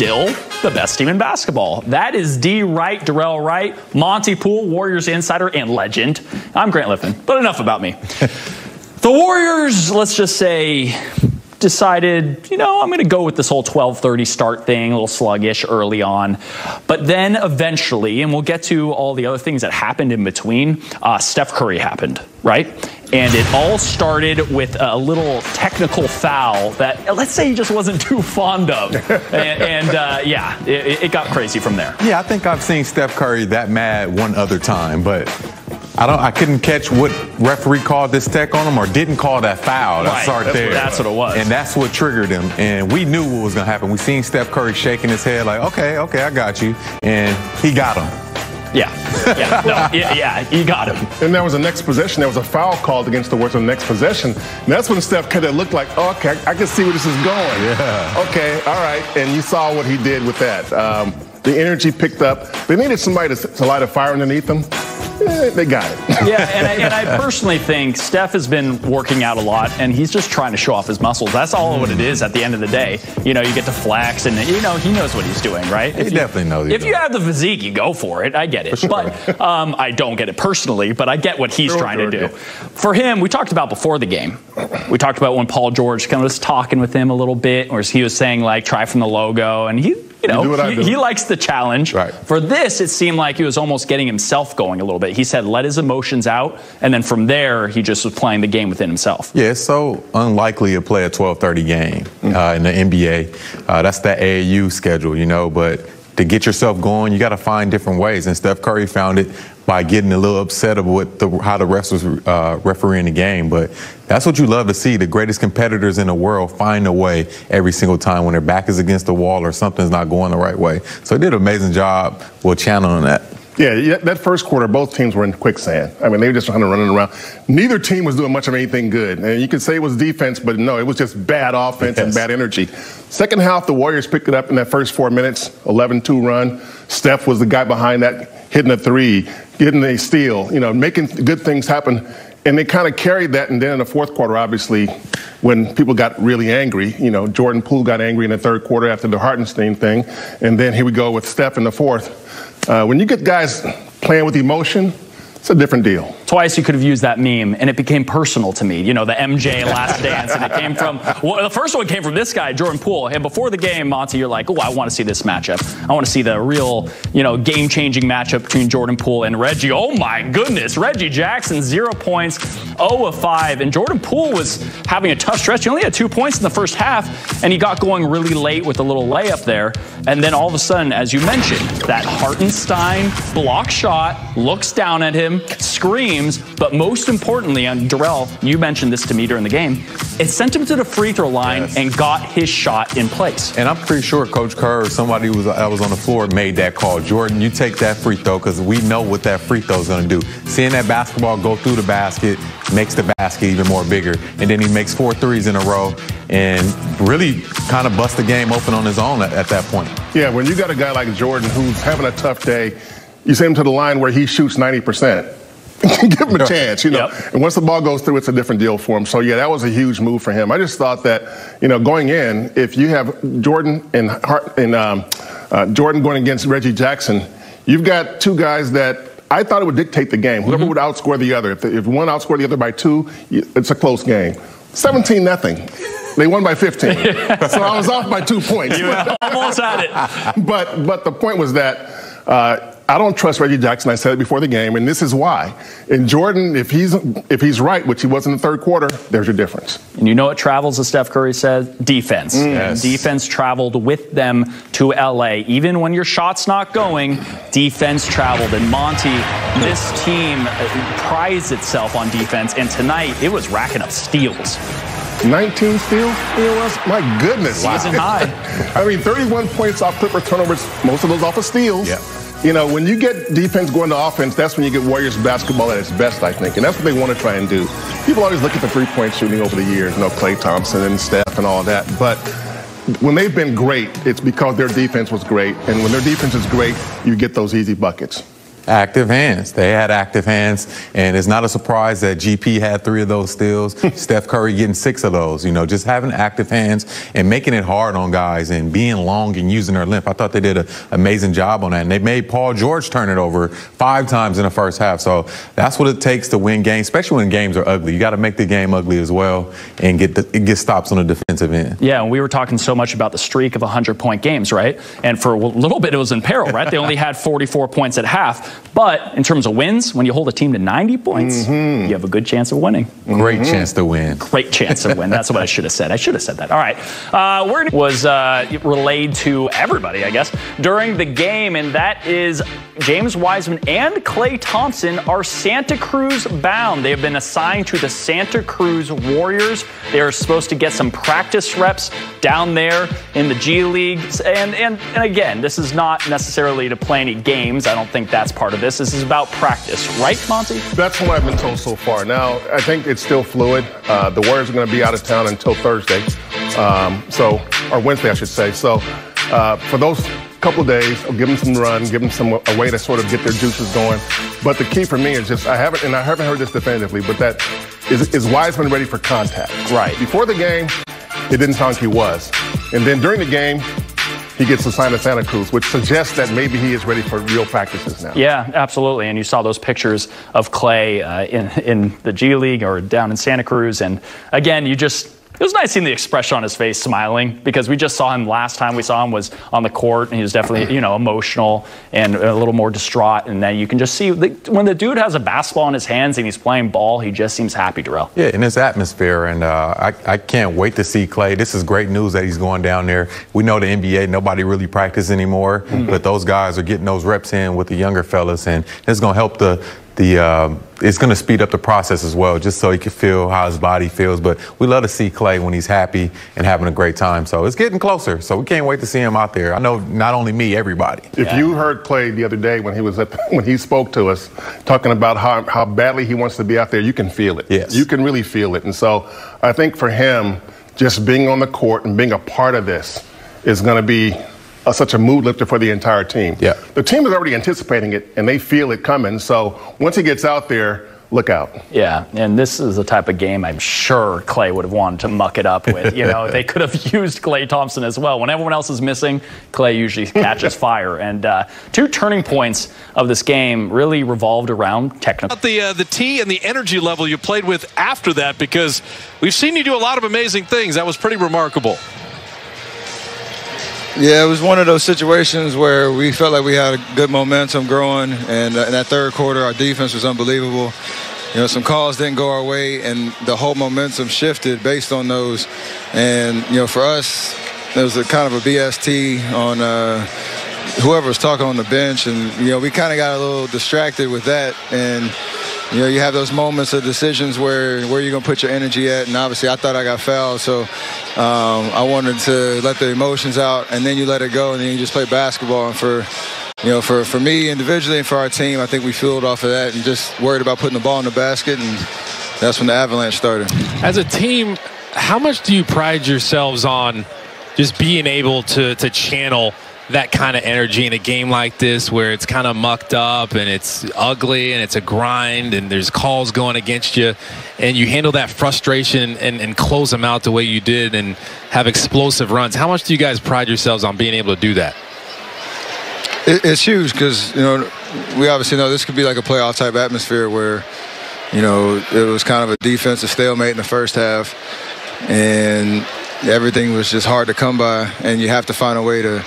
still the best team in basketball. That is D. Wright, Darrell Wright, Monty Poole, Warriors insider and legend. I'm Grant Lifton, but enough about me. The Warriors, let's just say, decided, you know, I'm going to go with this whole 12:30 start thing, a little sluggish early on. But then eventually, and we'll get to all the other things that happened in between, Steph Curry happened, right? And it all started with a little technical foul that, let's say, he just wasn't too fond of. Yeah, it got crazy from there. Yeah, I think I've seen Steph Curry that mad one other time, but I couldn't catch what referee called this tech on him or didn't call that foul. That's there. That's what it was. And that's what triggered him. And we knew what was going to happen. We seen Steph Curry shaking his head like, okay, I got you. And he got him. Yeah, he got him. And there was a next possession. There was a foul called against the Warriors on the next possession. And that's when Steph kind of looked like, oh, okay, I can see where this is going. Yeah. Okay, all right. And you saw what he did with that. The energy picked up. They needed somebody to light a fire underneath them. They got it. Yeah, and I personally think Steph has been working out a lot, and he's just trying to show off his muscles. That's all what it is at the end of the day. You know, you get to flex, and, you know, he knows what he's doing, right? He definitely knows. If you have the physique, you go for it. I get it. But I don't get it personally, but I get what he's trying to do. For him, we talked about before the game. We talked about when Paul George kind of was talking with him a little bit, or he was saying, like, try from the logo, and he likes the challenge. Right. For this, it seemed like he was almost getting himself going a little bit. He said, let his emotions out, and then from there, he just was playing the game within himself. Yeah, it's so unlikely to play a 12:30 game in the NBA. That's the AAU schedule, you know, but to get yourself going, you got to find different ways, and Steph Curry found it by getting a little upset with how the refs was refereeing the game. But that's what you love to see. The greatest competitors in the world find a way every single time when their back is against the wall or something's not going the right way. So he did an amazing job with channeling that. Yeah, that first quarter, both teams were in quicksand. I mean, they were just kind of running around. Neither team was doing much of anything good. And you could say it was defense, but no, it was just bad offense and bad energy. Second half, the Warriors picked it up in that first 4 minutes, 11-2 run. Steph was the guy behind that, hitting a three, getting a steal, you know, making good things happen. And they kind of carried that. And then in the fourth quarter, obviously, when people got really angry, you know, Jordan Poole got angry in the third quarter after the Hartenstein thing. And then here we go with Steph in the fourth. When you get guys playing with emotion, it's a different deal. Twice you could have used that meme, and it became personal to me. You know, the MJ Last Dance, and it came from, well, the first one came from this guy, Jordan Poole. And before the game, Monty, you're like, oh, I want to see this matchup. I want to see the real, you know, game-changing matchup between Jordan Poole and Reggie. Oh, my goodness. Reggie Jackson, 0 points, 0 of 5. And Jordan Poole was having a tough stretch. He only had 2 points in the first half, and he got going really late with a little layup there. And then all of a sudden, as you mentioned, that Hartenstein block shot, looks down at him, screams, but most importantly, and Darrell, you mentioned this to me during the game, it sent him to the free throw line and got his shot in place. And I'm pretty sure Coach Kerr or somebody that was on the floor made that call. Jordan, you take that free throw because we know what that free throw is going to do. Seeing that basketball go through the basket makes the basket even more bigger. And then he makes 4 threes in a row and really kind of busts the game open on his own at that point. Yeah, when you got a guy like Jordan who's having a tough day, you send him to the line where he shoots 90%. Give him a chance, you know. And once the ball goes through, it's a different deal for him. So, yeah, that was a huge move for him. I just thought that, you know, going in, if you have Jordan and Jordan going against Reggie Jackson, you've got two guys that I thought it would dictate the game. Whoever would outscore the other. If one outscored the other by 2, it's a close game. 17-0. They won by 15. So I was off by 2 points. You almost had it. But the point was that I don't trust Reggie Jackson. I said it before the game, and this is why. And Jordan, if he's right, which he was in the third quarter, there's your difference. And you know what travels, as Steph Curry said? Defense. Yes. Defense traveled with them to L.A. Even when your shot's not going, defense traveled. And Monty, this team prides itself on defense, and tonight it was racking up steals. 19 steals? It was, my goodness. Season high. I mean, 31 points off Clipper turnovers, most of those off of steals. Yeah. You know, when you get defense going to offense, that's when you get Warriors basketball at its best, I think. And that's what they want to try and do. People always look at the three-point shooting over the years, you know, Klay Thompson and Steph and all that. But when they've been great, it's because their defense was great. And when their defense is great, you get those easy buckets. Active hands. They had active hands, and it's not a surprise that GP had 3 of those steals. Steph Curry getting 6 of those. You know, just having active hands and making it hard on guys and being long and using their length. I thought they did an amazing job on that, and they made Paul George turn it over 5 times in the first half. So that's what it takes to win games, especially when games are ugly. You got to make the game ugly as well and get stops on the defensive end. Yeah, and we were talking so much about the streak of 100-point games, right? And for a little bit, it was in peril, right? They only had 44 points at half. But in terms of wins, when you hold a team to 90 points, you have a good chance of winning. Great chance to win. Great chance to win. That's what I should have said. I should have said that. All right. Was relayed to everybody, I guess, during the game, and that is James Wiseman and Klay Thompson are Santa Cruz bound. They have been assigned to the Santa Cruz Warriors. They are supposed to get some practice reps down there in the G League. And again, this is not necessarily to play any games. I don't think that's part of this. This is about practice, right, Monty? That's what I've been told so far. Now, I think it's still fluid. The Warriors are going to be out of town until Thursday, or Wednesday, I should say. So for those couple of days, I'll give them some run, give them a way to sort of get their juices going. But the key for me is just, I haven't heard this definitively, but that is Wiseman ready for contact? Right. Before the game, it didn't sound like he was. And then during the game, he gets assigned to Santa Cruz, which suggests that maybe he is ready for real practices now. Yeah, absolutely. And you saw those pictures of Klay in the G League or down in Santa Cruz. And again, it was nice seeing the expression on his face, smiling, because we just saw him last time we saw him was on the court, and he was definitely, emotional and a little more distraught. And then you can just see when the dude has a basketball in his hands and he's playing ball, he just seems happy, Darrell. Yeah, in his atmosphere, and I can't wait to see Klay. This is great news that he's going down there. We know the NBA, nobody really practices anymore, but those guys are getting those reps in with the younger fellas, and it's going to help it's going to speed up the process as well, just so he can feel how his body feels. But we love to see Klay when he's happy and having a great time. So it's getting closer. So we can't wait to see him out there. I know not only me, everybody. If you heard Klay the other day when he spoke to us, talking about how badly he wants to be out there, you can feel it. Yes. You can really feel it. And so I think for him, just being on the court and being a part of this is going to be such a mood lifter for the entire team. Yeah. The team is already anticipating it, and they feel it coming. So once he gets out there, look out. Yeah, and this is the type of game I'm sure Klay would have wanted to muck it up with. They could have used Klay Thompson as well. When everyone else is missing, Klay usually catches fire. And 2 turning points of this game really revolved around technical. The tee and the energy level you played with after that, because we've seen you do a lot of amazing things. That was pretty remarkable. Yeah, it was one of those situations where we felt like we had a good momentum growing, and in that third quarter, our defense was unbelievable. Some calls didn't go our way, and the whole momentum shifted based on those. And, for us, there was a kind of a BST on whoever was talking on the bench, and, we kind of got a little distracted with that. And, you have those moments of decisions where you're going to put your energy at. And obviously, I thought I got fouled. So I wanted to let the emotions out, and then you let it go, and then you just play basketball. And for me individually and for our team, I think we fueled off of that and just worried about putting the ball in the basket. And that's when the avalanche started. As a team, how much do you pride yourselves on just being able to channel that kind of energy in a game like this, where it's kind of mucked up and it's ugly and it's a grind and there's calls going against you, and you handle that frustration and close them out the way you did and have explosive runs? How much do you guys pride yourselves on being able to do that? It's huge, because we obviously know this could be like a playoff type atmosphere where it was kind of a defensive stalemate in the first half, and everything was just hard to come by, and you have to find a way to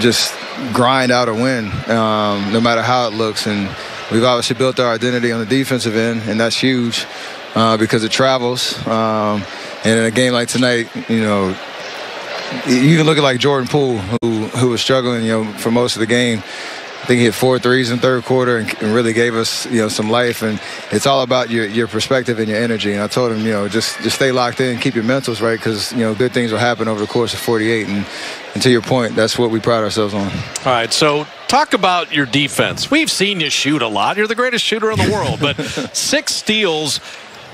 just grind out a win, no matter how it looks. And we've obviously built our identity on the defensive end, and that's huge because it travels. And in a game like tonight, you can look at like Jordan Poole, who was struggling, for most of the game. I think he hit 4 threes in the third quarter and really gave us, some life. And it's all about your perspective and your energy. And I told him, just stay locked in, keep your mentals right, because, good things will happen over the course of 48. And to your point, that's what we pride ourselves on. All right, so talk about your defense. We've seen you shoot a lot. You're the greatest shooter in the world. But 6 steals,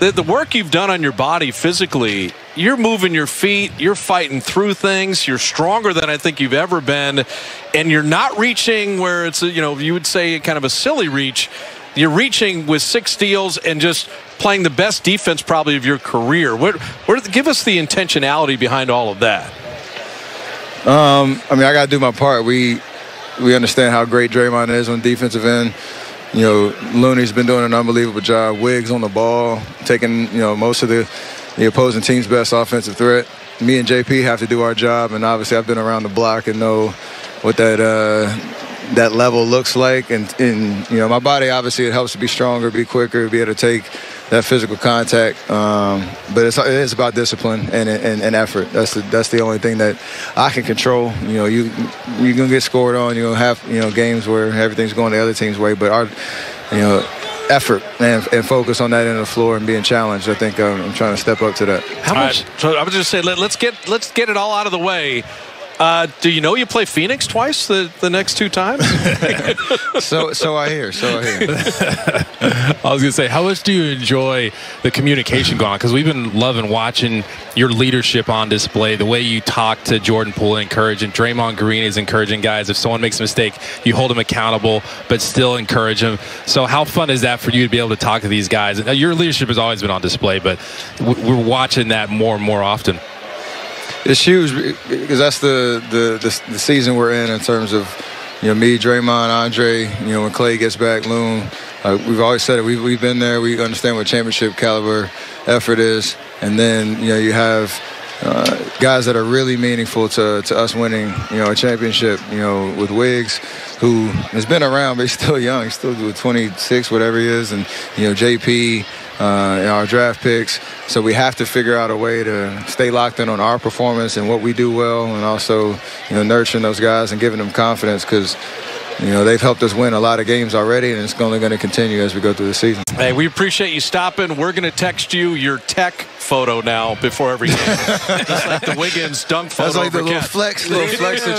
the work you've done on your body physically, you're moving your feet, you're fighting through things, you're stronger than I think you've ever been, and you're not reaching where it's, you would say kind of a silly reach. You're reaching with 6 steals and just playing the best defense probably of your career. Give us the intentionality behind all of that. I got to do my part. We understand how great Draymond is on defensive end. Looney's been doing an unbelievable job. Wiggs on the ball, taking, most of the opposing team's best offensive threat. Me and JP have to do our job, and obviously I've been around the block and know what that level looks like. And my body, obviously, it helps to be stronger, be quicker, be able to take that physical contact. But it is about discipline and effort. That's the only thing that I can control. You're going to get scored on. You're going to have, games where everything's going the other team's way. But our, effort and focus on that end of the floor and being challenged, I think I'm trying to step up to that. How much? So I was just saying, let's get it all out of the way. Do you know you play Phoenix twice the next 2 times? So I hear. I was going to say, how much do you enjoy the communication going on? Because we've been loving watching your leadership on display, the way you talk to Jordan Poole, encouraging. Draymond Green is encouraging guys. If someone makes a mistake, you hold them accountable, but still encourage them. So how fun is that for you to be able to talk to these guys? Your leadership has always been on display, but we're watching that more and more often. It's huge because that's the season we're in terms of, me, Draymond, Andre, when Clay gets back, Loon. We've always said it. We've been there. We understand what championship caliber effort is. And then, you have guys that are really meaningful to us winning, a championship, with Wiggs, who has been around, but he's still young. He's still 26, whatever he is. And, JP, our draft picks. So we have to figure out a way to stay locked in on our performance and what we do well, and also, nurturing those guys and giving them confidence because, they've helped us win a lot of games already, and it's only going to continue as we go through the season. Hey, we appreciate you stopping. We're going to text you your tech photo now before every game. Just like the Wiggins dunk photo. That's like the little flex